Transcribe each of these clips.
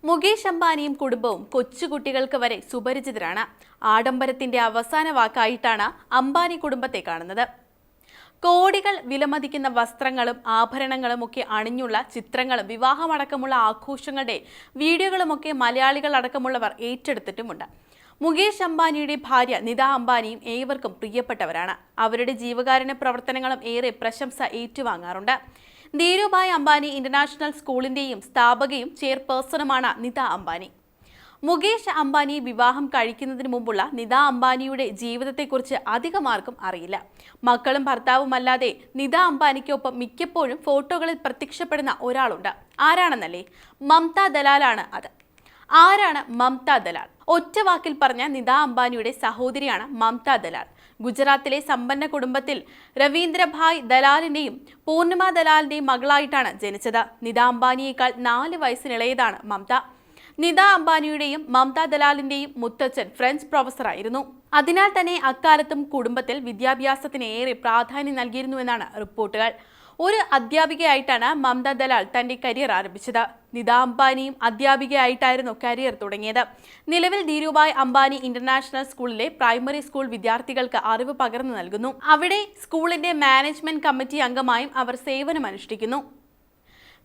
മുകേഷ് അംബാനിയും കുടുംബവും കൊച്ചുകുട്ടികൾക്ക് വരെ സുപരിചിതരാണ്. ആഡംബരത്തിന്റെ അവസാന വാക്കായിട്ടാണ് അംബാനി കുടുംബത്തെ കാണുന്നത്. കോടികൾ വിലമതിക്കുന്ന വസ്ത്രങ്ങളും ആഭരണങ്ങളും ഒക്കെ അണിഞ്ഞുള്ള ചിത്രങ്ങളും വിവാഹമടക്കമുള്ള ആഘോഷങ്ങളുടെ വീഡിയോകളുമൊക്കെ മലയാളികൾ അടക്കമുള്ളവർ ഏറ്റെടുത്തിട്ടുമുണ്ട്. മുകേഷ് അംബാനിയുടെ ഭാര്യ നിത അംബാനിയും ഏവർക്കും പ്രിയപ്പെട്ടവരാണ്. അവരുടെ ജീവകാരുണ്യ പ്രവർത്തനങ്ങളും ഏറെ പ്രശംസ ഏറ്റുവാങ്ങാറുണ്ട്. ധീരുഭായ് അംബാനി ഇന്റർനാഷണൽ സ്കൂളിന്റെയും സ്ഥാപകയും ചെയർപേഴ്സണുമാണ് നിത അംബാനി. മുകേഷ് അംബാനി വിവാഹം കഴിക്കുന്നതിന് മുമ്പുള്ള നിത അംബാനിയുടെ ജീവിതത്തെക്കുറിച്ച് അധികമാർക്കും അറിയില്ല. മക്കളും ഭർത്താവുമല്ലാതെ നിത അംബാനിക്കൊപ്പം മിക്കപ്പോഴും ഫോട്ടോകളിൽ പ്രത്യക്ഷപ്പെടുന്ന ഒരാളുണ്ട്. ആരാണെന്നല്ലേ? മമത ദലാലാണ് അത്. ആരാണ് മമത ദലാൽ? ഒറ്റ വാക്കിൽ പറഞ്ഞ നിത അംബാനിയുടെ സഹോദരിയാണ് മമത ദലാൽ. ഗുജറാത്തിലെ സമ്പന്ന കുടുംബത്തിൽ രവീന്ദ്രഭായ് ദലാലിന്റെയും പൂർണിമ ദലാലിന്റെയും മകളായിട്ടാണ് ജനിച്ചത്. നിത അംബാനിയേക്കാൾ 4 വയസ്സിനിളയതാണ് മമത. നിത അംബാനിയുടെയും മമത ദലാലിന്റെയും മുത്തച്ഛൻ ഫ്രഞ്ച് പ്രൊഫസറായിരുന്നു. അതിനാൽ തന്നെ അക്കാലത്തും കുടുംബത്തിൽ വിദ്യാഭ്യാസത്തിന് ഏറെ പ്രാധാന്യം നൽകിയിരുന്നുവെന്നാണ് റിപ്പോർട്ടുകൾ. ഒരു അധ്യാപികയായിട്ടാണ് മമത ദലാൽ തന്റെ കരിയർ ആരംഭിച്ചത്. നിത അംബാനിയും അധ്യാപികയായിട്ടായിരുന്നു കരിയർ തുടങ്ങിയത്. നിലവിൽ ധീരുഭായ് അംബാനി ഇന്റർനാഷണൽ സ്കൂളിലെ പ്രൈമറി സ്കൂൾ വിദ്യാർത്ഥികൾക്ക് അറിവ് പകർന്നു നൽകുന്നു. അവിടെ സ്കൂളിന്റെ മാനേജ്മെന്റ് കമ്മിറ്റി അംഗമായും അവർ സേവനമനുഷ്ഠിക്കുന്നു.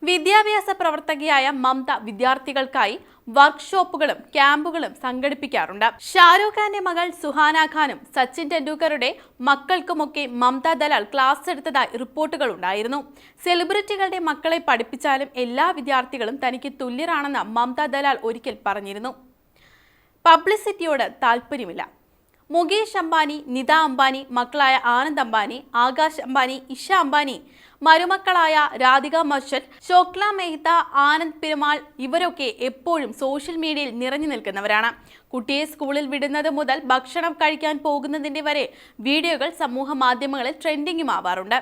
വിദ്യാഭ്യാസ പ്രവർത്തകയായ മമത വിദ്യാർത്ഥികൾക്കായി വർക്ക്ഷോപ്പുകളും ക്യാമ്പുകളും സംഘടിപ്പിക്കാറുണ്ട്. ഷാരൂഖ് ഖാന്റെ മകൾ സുഹാന ഖാനും സച്ചിൻ ടെണ്ടുൽക്കറുടെ മക്കൾക്കുമൊക്കെ മമത ദലാൽ ക്ലാസ് എടുത്തതായി റിപ്പോർട്ടുകൾ ഉണ്ടായിരുന്നു. സെലിബ്രിറ്റികളുടെ മക്കളെ പഠിപ്പിച്ചാലും എല്ലാ വിദ്യാർത്ഥികളും തനിക്ക് തുല്യരാണെന്ന് മമത ദലാൽ ഒരിക്കൽ പറഞ്ഞിരുന്നു. പബ്ലിസിറ്റിയോട് താല്പര്യമില്ല. മുകേഷ് അംബാനി, നിത അംബാനി, മക്കളായ ആനന്ദ് അംബാനി, ആകാശ് അംബാനി, ഇഷ അംബാനി, മരുമക്കളായ രാധിക മർച്ചന്റ്, ശോക്ല മെഹ്ത, ആനന്ദ് പിരമാൾ ഇവരൊക്കെ എപ്പോഴും സോഷ്യൽ മീഡിയയിൽ നിറഞ്ഞു നിൽക്കുന്നവരാണ്. കുട്ടിയെ സ്കൂളിൽ വിടുന്നത് മുതൽ ഭക്ഷണം കഴിക്കാൻ പോകുന്നതിന്റെ വരെ വീഡിയോകൾ സമൂഹ മാധ്യമങ്ങളിൽ ട്രെൻഡിങ്ങുമാവാറുണ്ട്.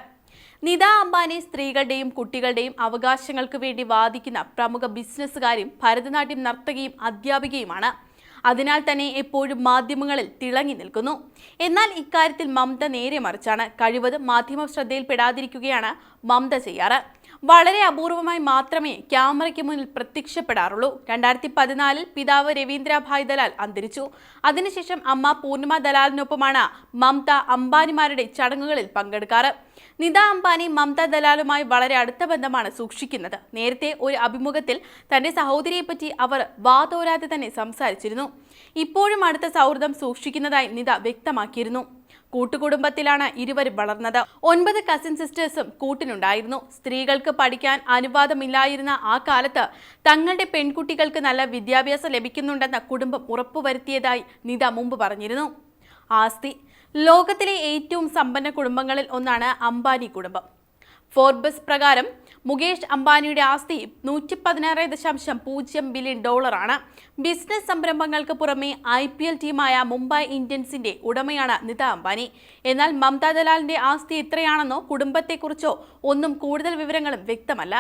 നിത അംബാനി സ്ത്രീകളുടെയും കുട്ടികളുടെയും അവകാശങ്ങൾക്ക് വേണ്ടി വാദിക്കുന്ന പ്രമുഖ ബിസിനസ്സുകാരും ഭരതനാട്യം നർത്തകിയും അധ്യാപികയുമാണ്. അതിനാൽ തന്നെ എപ്പോഴും മാധ്യമങ്ങളിൽ തിളങ്ങി നിൽക്കുന്നു. എന്നാൽ ഇക്കാര്യത്തിൽ മമത നേരെ മറിച്ചാണ്. കഴിവതും മാധ്യമ ശ്രദ്ധയിൽപ്പെടാതിരിക്കുകയാണ് മമത ചെയ്യാറ്. വളരെ അപൂർവമായി മാത്രമേ ക്യാമറയ്ക്ക് മുന്നിൽ പ്രത്യക്ഷപ്പെടാറുള്ളൂ. 2014 പിതാവ് രവീന്ദ്രഭായ് ദലാൽ അന്തരിച്ചു. അതിനുശേഷം അമ്മ പൂർണിമ ദലാലിനൊപ്പമാണ് മമത അംബാനിമാരുടെ ചടങ്ങുകളിൽ പങ്കെടുക്കാറ്. നിത അംബാനി മമത ദലാലുമായി വളരെ അടുത്ത ബന്ധമാണ് സൂക്ഷിക്കുന്നത്. നേരത്തെ ഒരു അഭിമുഖത്തിൽ തന്റെ സഹോദരിയെപ്പറ്റി അവർ വാതോരാതെ തന്നെ സംസാരിച്ചിരുന്നു. ഇപ്പോഴും അടുത്ത സൗഹൃദം സൂക്ഷിക്കുന്നതായി നിത വ്യക്തമാക്കിയിരുന്നു. കൂട്ടുകുടുംബത്തിലാണ് ഇരുവരും വളർന്നത്. 9 കസിൻ സിസ്റ്റേഴ്സും കൂട്ടിനുണ്ടായിരുന്നു. സ്ത്രീകൾക്ക് പഠിക്കാൻ അനുവാദമില്ലായിരുന്ന ആ കാലത്ത് തങ്ങളുടെ പെൺകുട്ടികൾക്ക് നല്ല വിദ്യാഭ്യാസം ലഭിക്കുന്നുണ്ടെന്ന കുടുംബം ഉറപ്പുവരുത്തിയതായി നിത മുമ്പ് പറഞ്ഞിരുന്നു. ആസ്തി: ലോകത്തിലെ ഏറ്റവും സമ്പന്ന കുടുംബങ്ങളിൽ ഒന്നാണ് അംബാനി കുടുംബം. ഫോർബ്സ് പ്രകാരം മുകേഷ് അംബാനിയുടെ ആസ്തി $116.0 ബില്യൺ ആണ്. ബിസിനസ് സംരംഭങ്ങൾക്ക് പുറമെ IPL ടീമായ മുംബൈ ഇന്ത്യൻസിന്റെ ഉടമയാണ് നിത അംബാനി. എന്നാൽ മമത ദലാലിന്റെ ആസ്തി എത്രയാണെന്നോ കുടുംബത്തെക്കുറിച്ചോ ഒന്നും കൂടുതൽ വിവരങ്ങളും വ്യക്തമല്ല.